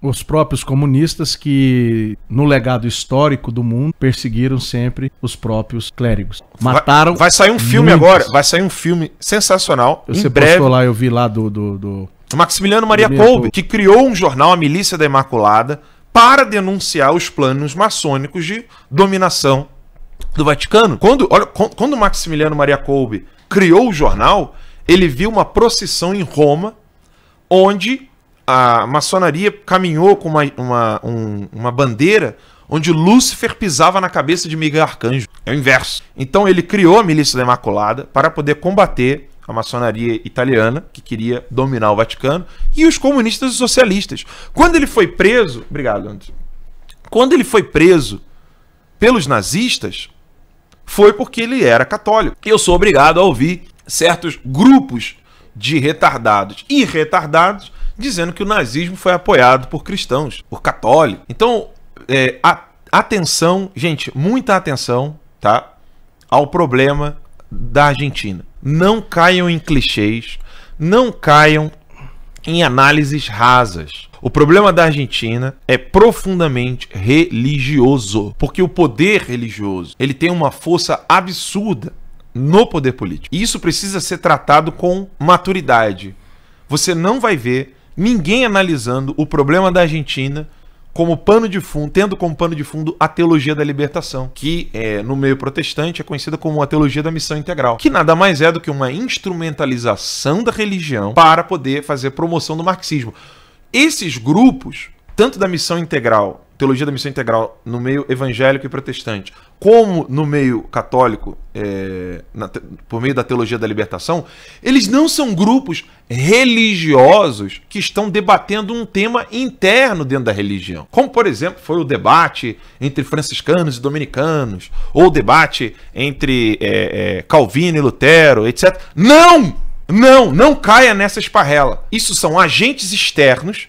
Os próprios comunistas que, no legado histórico do mundo, perseguiram sempre os próprios clérigos. Mataram. Vai sair um filme muitos. agora, vai sair um filme sensacional. Você em breve. postou lá, eu vi lá do Maximiliano Maria Kolbe, que criou um jornal, A Milícia da Imaculada, para denunciar os planos maçônicos de dominação do Vaticano. Quando Maximiliano Maria Kolbe criou o jornal, ele viu uma procissão em Roma, onde a maçonaria caminhou com uma bandeira onde Lúcifer pisava na cabeça de Miguel Arcanjo. É o inverso. Então ele criou a Milícia da Imaculada para poder combater a maçonaria italiana, que queria dominar o Vaticano, e os comunistas e socialistas. Quando ele foi preso... Obrigado, Anderson. Quando ele foi preso pelos nazistas, foi porque ele era católico. Eu sou obrigado a ouvir certos grupos de retardados e retardados dizendo que o nazismo foi apoiado por cristãos, por católicos. Então, atenção, gente, muita atenção, tá, ao problema da Argentina. Não caiam em clichês, não caiam em análises rasas. O problema da Argentina é profundamente religioso, porque o poder religioso, ele tem uma força absurda no poder político. E isso precisa ser tratado com maturidade. Você não vai ver ninguém analisando o problema da Argentina como pano de fundo, tendo como pano de fundo a teologia da libertação, que no meio protestante é conhecida como a teologia da missão integral, que nada mais é do que uma instrumentalização da religião para poder fazer promoção do marxismo. Esses grupos, tanto da missão integral, teologia da missão integral no meio evangélico e protestante, como no meio católico, por meio da teologia da libertação, eles não são grupos religiosos que estão debatendo um tema interno dentro da religião. Como, por exemplo, foi o debate entre franciscanos e dominicanos, ou o debate entre Calvino e Lutero, etc. Não caia nessa esparrela. Isso são agentes externos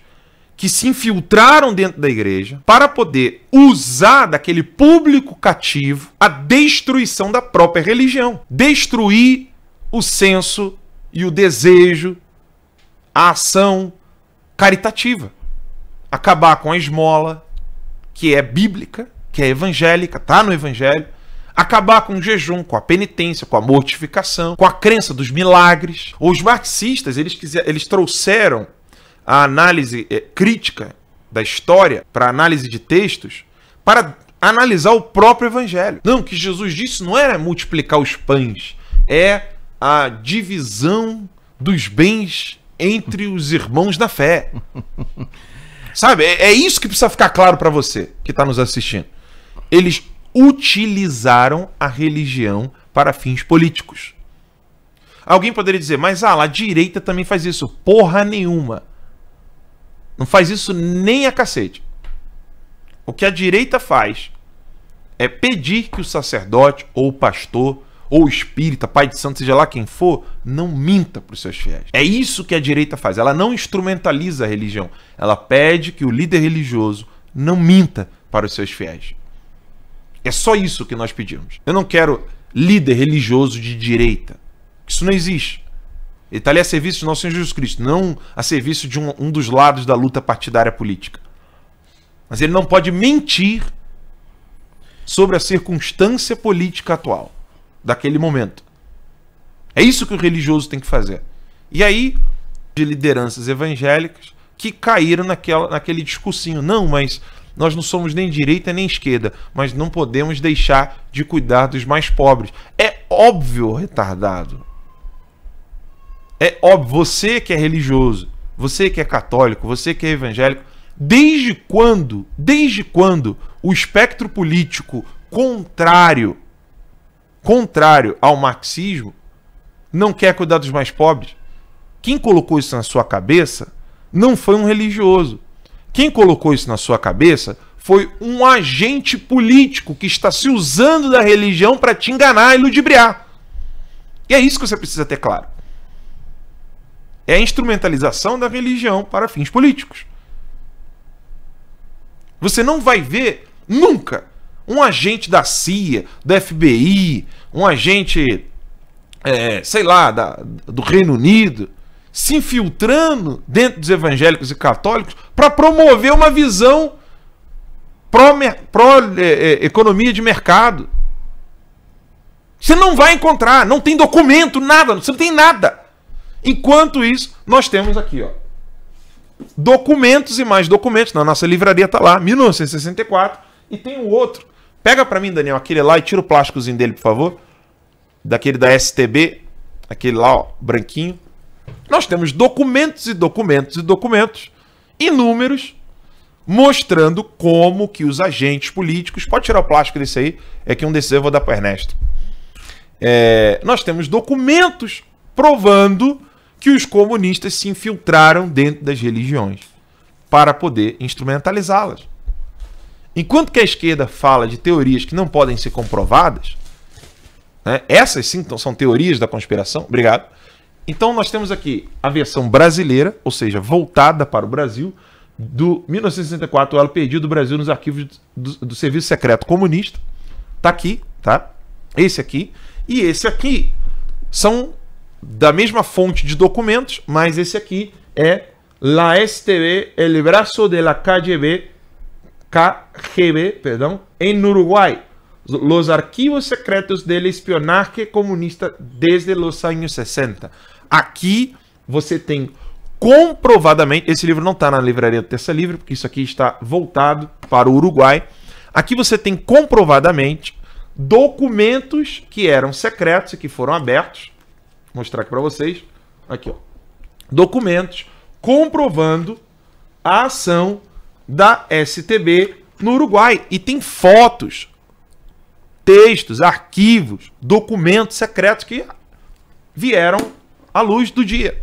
que se infiltraram dentro da igreja para poder usar daquele público cativo a destruição da própria religião. Destruir o senso e o desejo, a ação caritativa. Acabar com a esmola, que é bíblica, que é evangélica, está no evangelho. Acabar com o jejum, com a penitência, com a mortificação, com a crença dos milagres. Os marxistas, eles trouxeram a análise crítica da história, para análise de textos, para analisar o próprio evangelho. Não, o que Jesus disse não era multiplicar os pães, é a divisão dos bens entre os irmãos da fé. Sabe, é isso que precisa ficar claro para você que está nos assistindo. Eles utilizaram a religião para fins políticos. Alguém poderia dizer, mas a direita também faz isso. Porra nenhuma. Não faz isso nem a cacete. O que a direita faz é pedir que o sacerdote, ou o pastor, ou o espírita, pai de santo, seja lá quem for, não minta para os seus fiéis. É isso que a direita faz. Ela não instrumentaliza a religião. Ela pede que o líder religioso não minta para os seus fiéis. É só isso que nós pedimos. Eu não quero líder religioso de direita. Isso não existe. Ele está ali a serviço de nosso Senhor Jesus Cristo, não a serviço de um dos lados da luta partidária política. Mas ele não pode mentir sobre a circunstância política atual, daquele momento. É isso que o religioso tem que fazer. E aí, de lideranças evangélicas que caíram naquele discursinho. Não, mas nós não somos nem direita nem esquerda, mas não podemos deixar de cuidar dos mais pobres. É óbvio, retardado. É óbvio, você que é religioso, você que é católico, você que é evangélico, desde quando o espectro político contrário ao marxismo não quer cuidar dos mais pobres? Quem colocou isso na sua cabeça não foi um religioso. Quem colocou isso na sua cabeça foi um agente político que está se usando da religião para te enganar e ludibriar. E é isso que você precisa ter claro. É a instrumentalização da religião para fins políticos. Você não vai ver nunca um agente da CIA, do FBI, um agente, sei lá, do Reino Unido, se infiltrando dentro dos evangélicos e católicos para promover uma visão pró-economia de mercado. Você não vai encontrar, não tem documento, nada, você não tem nada. Enquanto isso, nós temos aqui, ó, documentos e mais documentos. Na nossa livraria está lá, 1964, e tem um outro. Pega para mim, Daniel, aquele lá e tira o plásticozinho dele, por favor. Daquele da STB, aquele lá, ó, branquinho. Nós temos documentos e documentos e documentos, inúmeros, mostrando como que os agentes políticos... Pode tirar o plástico desse aí, é que um desses eu vou dar para o Ernesto. Nós temos documentos provando que os comunistas se infiltraram dentro das religiões para poder instrumentalizá-las. Enquanto que a esquerda fala de teorias que não podem ser comprovadas, né, essas sim são teorias da conspiração. Obrigado. Então nós temos aqui a versão brasileira, ou seja, voltada para o Brasil, do 1964, o elo perdido do Brasil nos arquivos do Serviço Secreto Comunista. Tá aqui, tá? Esse aqui. E esse aqui são da mesma fonte de documentos, mas esse aqui é La STB, el brazo de la KGB, en Uruguay. Los arquivos secretos del espionaje comunista desde los años 60. Aqui você tem comprovadamente, esse livro não está na livraria do Terça Livre, porque isso aqui está voltado para o Uruguai. Aqui você tem comprovadamente documentos que eram secretos e que foram abertos. Vou mostrar aqui para vocês. Aqui, ó. Documentos comprovando a ação da STB no Uruguai. E tem fotos, textos, arquivos, documentos secretos que vieram à luz do dia,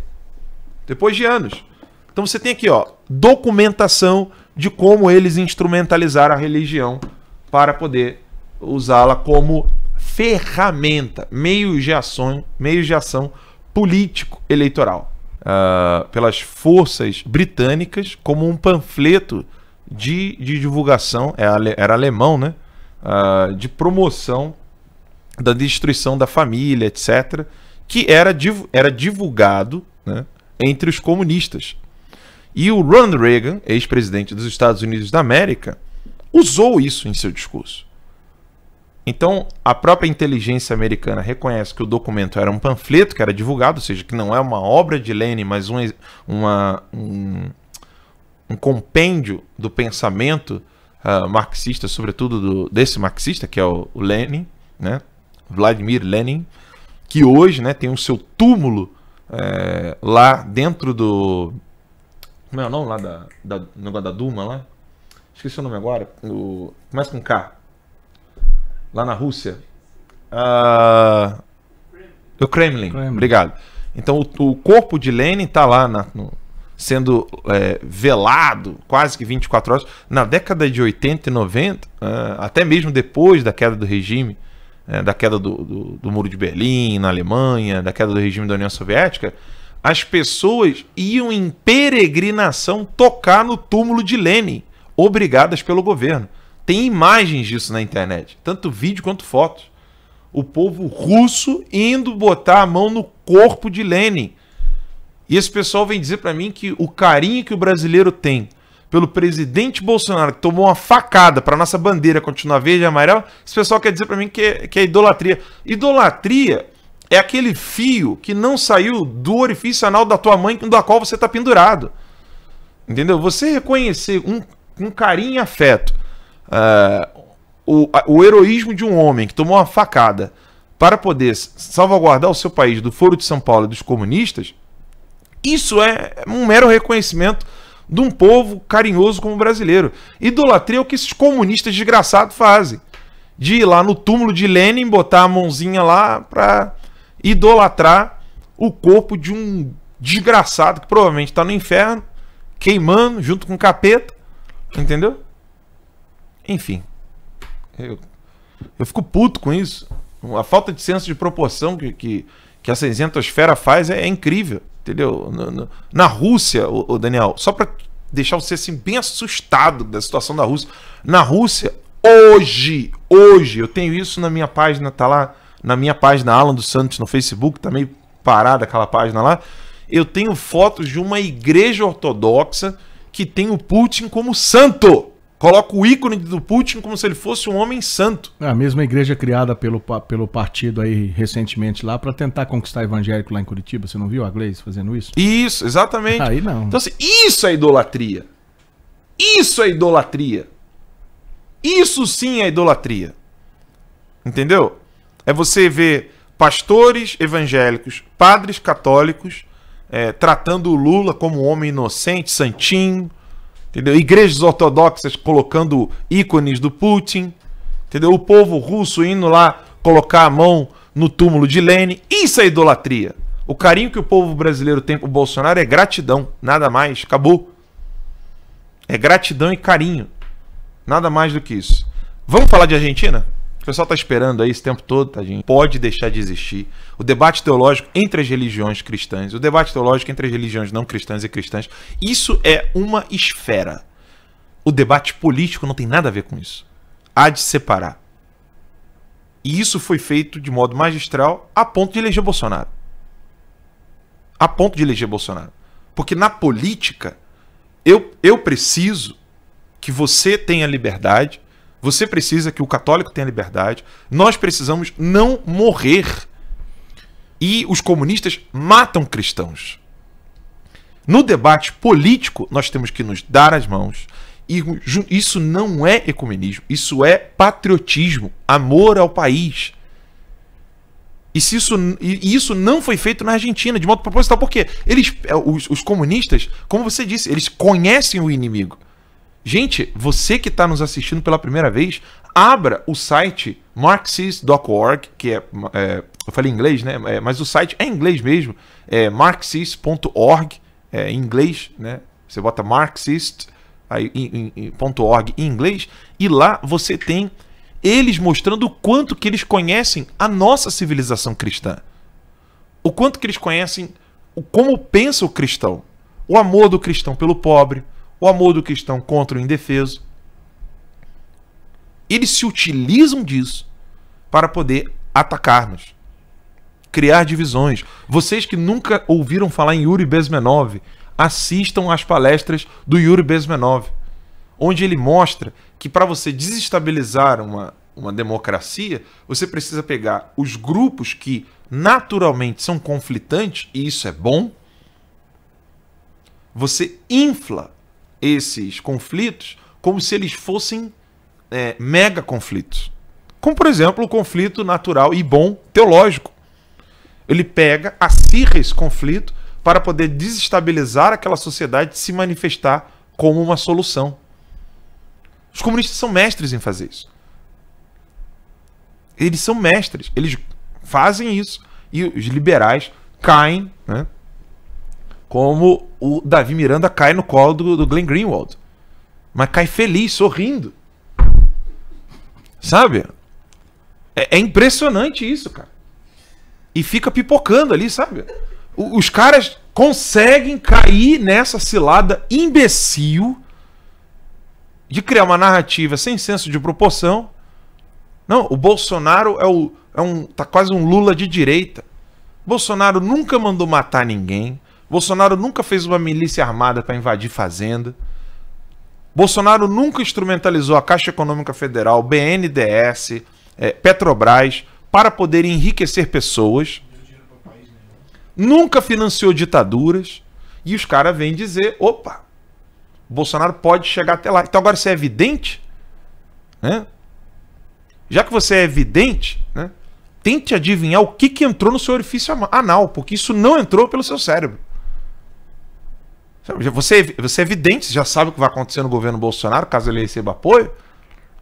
depois de anos. Então você tem aqui, ó, documentação de como eles instrumentalizaram a religião para poder usá-la como ferramenta, meio de ação político-eleitoral, pelas forças britânicas, como um panfleto de divulgação, era alemão, né? De promoção da destruição da família, etc., que era divulgado, né, entre os comunistas. E o Ronald Reagan, ex-presidente dos Estados Unidos da América, usou isso em seu discurso. Então, a própria inteligência americana reconhece que o documento era um panfleto que era divulgado, ou seja, que não é uma obra de Lenin, mas um compêndio do pensamento marxista, sobretudo desse marxista, que é o Lenin, né? Vladimir Lenin, que hoje, né, tem o seu túmulo lá dentro do... Como é o nome lá do negócio da Duma lá? Esqueci o nome agora. Começa com K. Lá na Rússia. O Kremlin. Obrigado. Então o corpo de Lenin está lá sendo velado quase que 24 horas. Na década de 80 e 90, até mesmo depois da queda do regime, da queda do Muro de Berlim na Alemanha, da queda do regime da União Soviética, as pessoas iam em peregrinação tocar no túmulo de Lenin, obrigadas pelo governo. Tem imagens disso na internet, tanto vídeo quanto fotos. O povo russo indo botar a mão no corpo de Lenin. E esse pessoal vem dizer para mim que o carinho que o brasileiro tem pelo presidente Bolsonaro, que tomou uma facada para nossa bandeira continuar verde e amarela, esse pessoal quer dizer para mim que é idolatria. Idolatria é aquele fio que não saiu do orifício anal da tua mãe, da qual você está pendurado. Entendeu? Você reconhecer um carinho e afeto, o heroísmo de um homem que tomou uma facada para poder salvaguardar o seu país do Foro de São Paulo e dos comunistas, isso é um mero reconhecimento de um povo carinhoso como o brasileiro. Idolatria é o que esses comunistas desgraçados fazem. De ir lá no túmulo de Lenin, botar a mãozinha lá para idolatrar o corpo de um desgraçado que provavelmente está no inferno, queimando junto com o capeta. Entendeu? Enfim. Eu fico puto com isso. A falta de senso de proporção que essa isentosfera faz é incrível. Entendeu? Na Rússia, o Daniel, só para deixar você assim, bem assustado da situação da Rússia. Na Rússia, hoje, eu tenho isso na minha página, tá lá na minha página Alan dos Santos no Facebook, tá meio parada aquela página lá. eu tenho fotos de uma igreja ortodoxa que tem o Putin como santo. Coloca o ícone do Putin como se ele fosse um homem santo. É a mesma igreja criada pelo partido aí recentemente lá para tentar conquistar evangélico lá em Curitiba. Você não viu a Gleice fazendo isso? Isso, exatamente. Aí não. Então assim, isso é idolatria. Isso é idolatria. Isso sim é idolatria. Entendeu? É você ver pastores evangélicos, padres católicos, tratando o Lula como um homem inocente, santinho, entendeu? Igrejas ortodoxas colocando ícones do Putin, entendeu? O povo russo indo lá colocar a mão no túmulo de Lenin. Isso é idolatria. O carinho que o povo brasileiro tem com o Bolsonaro é gratidão, nada mais, acabou. É gratidão e carinho, nada mais do que isso. Vamos falar de Argentina? O pessoal está esperando aí esse tempo todo, tadinho. Pode deixar de existir. O debate teológico entre as religiões cristãs, o debate teológico entre as religiões não cristãs e cristãs, isso é uma esfera. O debate político não tem nada a ver com isso. Há de separar. E isso foi feito de modo magistral a ponto de eleger Bolsonaro. A ponto de eleger Bolsonaro. Porque na política, eu preciso que você tenha liberdade. Você precisa que o católico tenha liberdade. Nós precisamos não morrer. E os comunistas matam cristãos. No debate político, nós temos que nos dar as mãos. E isso não é ecumenismo. Isso é patriotismo. Amor ao país. E isso não foi feito na Argentina, de modo proposital. Porque os comunistas, como você disse, eles conhecem o inimigo. Gente, você que está nos assistindo pela primeira vez, abra o site marxist.org, que eu falei em inglês, né? Mas o site é em inglês mesmo, é marxist.org, em inglês, né? Você bota marxist.org em inglês, e lá você tem eles mostrando o quanto que eles conhecem a nossa civilização cristã. O quanto que eles conhecem como pensa o cristão. O amor do cristão pelo pobre, o amor do cristão contra o indefeso. Eles se utilizam disso para poder atacar-nos, criar divisões. Vocês que nunca ouviram falar em Yuri Bezmenov, assistam às palestras do Yuri Bezmenov, onde ele mostra que para você desestabilizar uma democracia, você precisa pegar os grupos que naturalmente são conflitantes, e isso é bom. Você infla esses conflitos como se eles fossem mega conflitos. Como, por exemplo, o conflito natural e bom teológico. Ele acirra esse conflito para poder desestabilizar aquela sociedade e se manifestar como uma solução. Os comunistas são mestres em fazer isso. Eles são mestres. Eles fazem isso. E os liberais caem, né? Como o Davi Miranda cai no colo do Glenn Greenwald. Mas cai feliz, sorrindo. Sabe? É impressionante isso, cara. E fica pipocando ali, sabe? Os caras conseguem cair nessa cilada imbecil de criar uma narrativa sem senso de proporção. Não, o Bolsonaro tá quase um Lula de direita. Bolsonaro nunca mandou matar ninguém. Bolsonaro nunca fez uma milícia armada para invadir fazenda. Bolsonaro nunca instrumentalizou a Caixa Econômica Federal, BNDES, Petrobras, para poder enriquecer pessoas. Nunca financiou ditaduras. E os caras vêm dizer, opa, Bolsonaro pode chegar até lá. Então agora você é vidente, né? Já que você é vidente, né, tente adivinhar o que entrou no seu orifício anal, porque isso não entrou pelo seu cérebro. Você é evidente, você já sabe o que vai acontecer no governo Bolsonaro, caso ele receba apoio.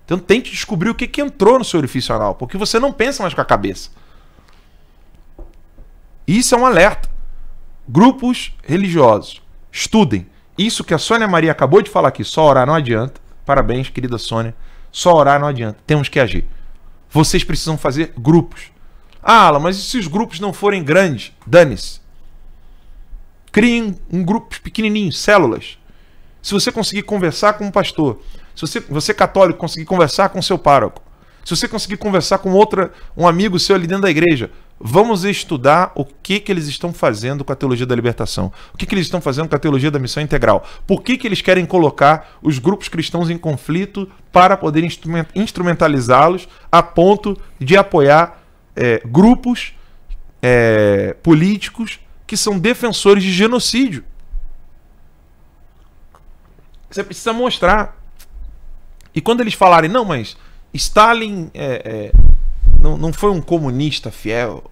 Então tente descobrir o que entrou no seu orifício anal, porque você não pensa mais com a cabeça. Isso é um alerta. Grupos religiosos, estudem. Isso que a Sônia Maria acabou de falar aqui, só orar não adianta. Parabéns, querida Sônia. Só orar não adianta, temos que agir. Vocês precisam fazer grupos. Ah, Alan, mas e se os grupos não forem grandes? Dane-se. Criem um grupo pequenininho, células. Se você conseguir conversar com um pastor, se você católico conseguir conversar com seu pároco, se você conseguir conversar com um amigo seu ali dentro da igreja, Vamos estudar o que eles estão fazendo com a teologia da libertação. O que eles estão fazendo com a teologia da missão integral. Por que eles querem colocar os grupos cristãos em conflito para poder instrumentalizá-los a ponto de apoiar grupos políticos que são defensores de genocídio. Você precisa mostrar. E quando eles falarem, não, mas Stalin não foi um comunista fiel,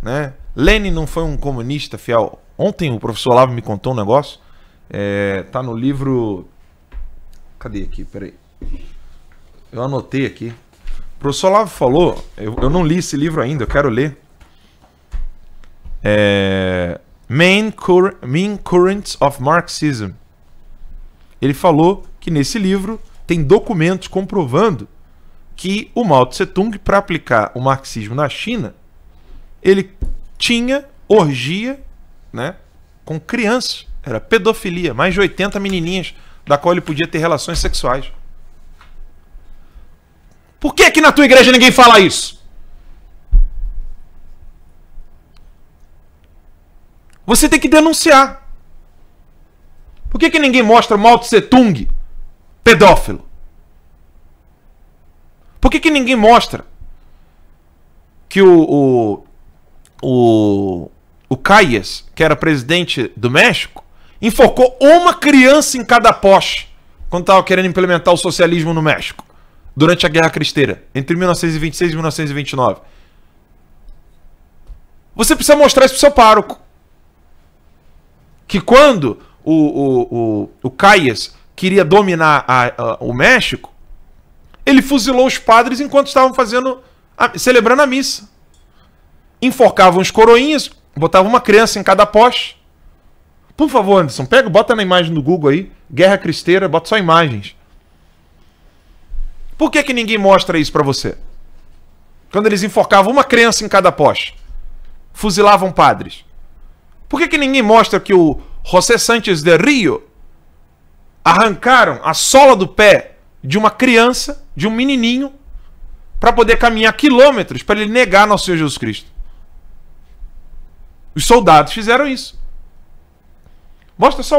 né? Lenin não foi um comunista fiel. Ontem o professor Olavo me contou um negócio. Tá no livro... Cadê aqui? Peraí. Eu anotei aqui. O professor Olavo falou, eu não li esse livro ainda, eu quero ler. Main Currents of Marxism. Ele falou que nesse livro tem documentos comprovando que o Mao Tse Tung, para aplicar o marxismo na China, ele tinha orgia, né, com crianças. Era pedofilia, mais de 80 menininhas da qual ele podia ter relações sexuais. Por que na tua igreja ninguém fala isso? Você tem que denunciar. Por que ninguém mostra Mao Tse Tung pedófilo? Por que ninguém mostra que o Calles, que era presidente do México, enforcou uma criança em cada poste quando estava querendo implementar o socialismo no México, durante a Guerra Cristera, entre 1926 e 1929? Você precisa mostrar isso para o seu pároco. Que quando o Calles queria dominar o México, ele fuzilou os padres enquanto estavam celebrando a missa. Enforcavam os coroinhas, botavam uma criança em cada poste. Por favor, Anderson, bota na imagem do Google aí, Guerra Cristera, bota só imagens. Por que ninguém mostra isso pra você? Quando eles enforcavam uma criança em cada poste, fuzilavam padres. Por que ninguém mostra que o José Sánchez de Rio arrancaram a sola do pé de uma criança, de um menininho, para poder caminhar quilômetros para ele negar nosso Senhor Jesus Cristo? Os soldados fizeram isso. Mostra só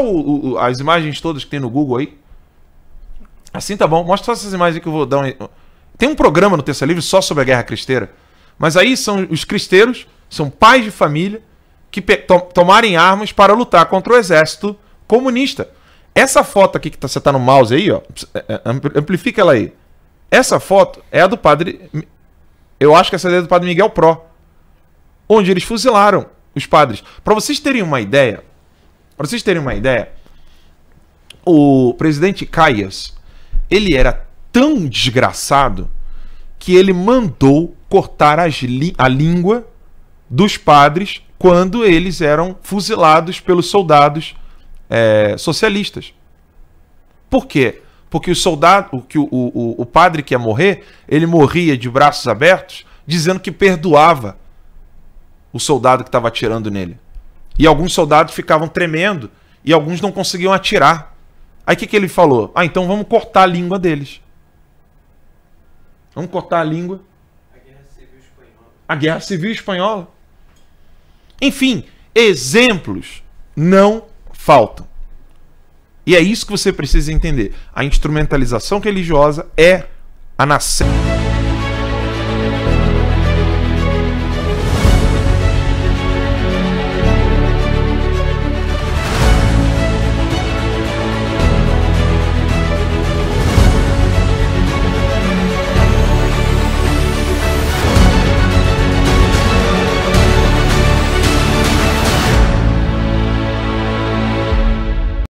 as imagens todas que tem no Google aí. Assim tá bom. Mostra só essas imagens aí que eu vou dar Tem um programa no Terça Livre só sobre a Guerra Cristera. Mas aí são os cristeiros, são pais de família que tomarem armas para lutar contra o exército comunista. Essa foto aqui que você tá no mouse aí, ó, amplifica ela aí. Essa foto é a do padre... Eu acho que essa é do padre Miguel Pró, onde eles fuzilaram os padres. Para vocês terem uma ideia, o presidente Calles, ele era tão desgraçado que ele mandou cortar a língua dos padres quando eles eram fuzilados pelos soldados socialistas. Por quê? Porque o padre que ia morrer, ele morria de braços abertos, dizendo que perdoava o soldado que estava atirando nele. E alguns soldados ficavam tremendo e alguns não conseguiam atirar. Aí o que ele falou? Então vamos cortar a língua deles. Vamos cortar a língua. A Guerra Civil Espanhola. Enfim, exemplos não faltam. E é isso que você precisa entender. A instrumentalização religiosa é a nação.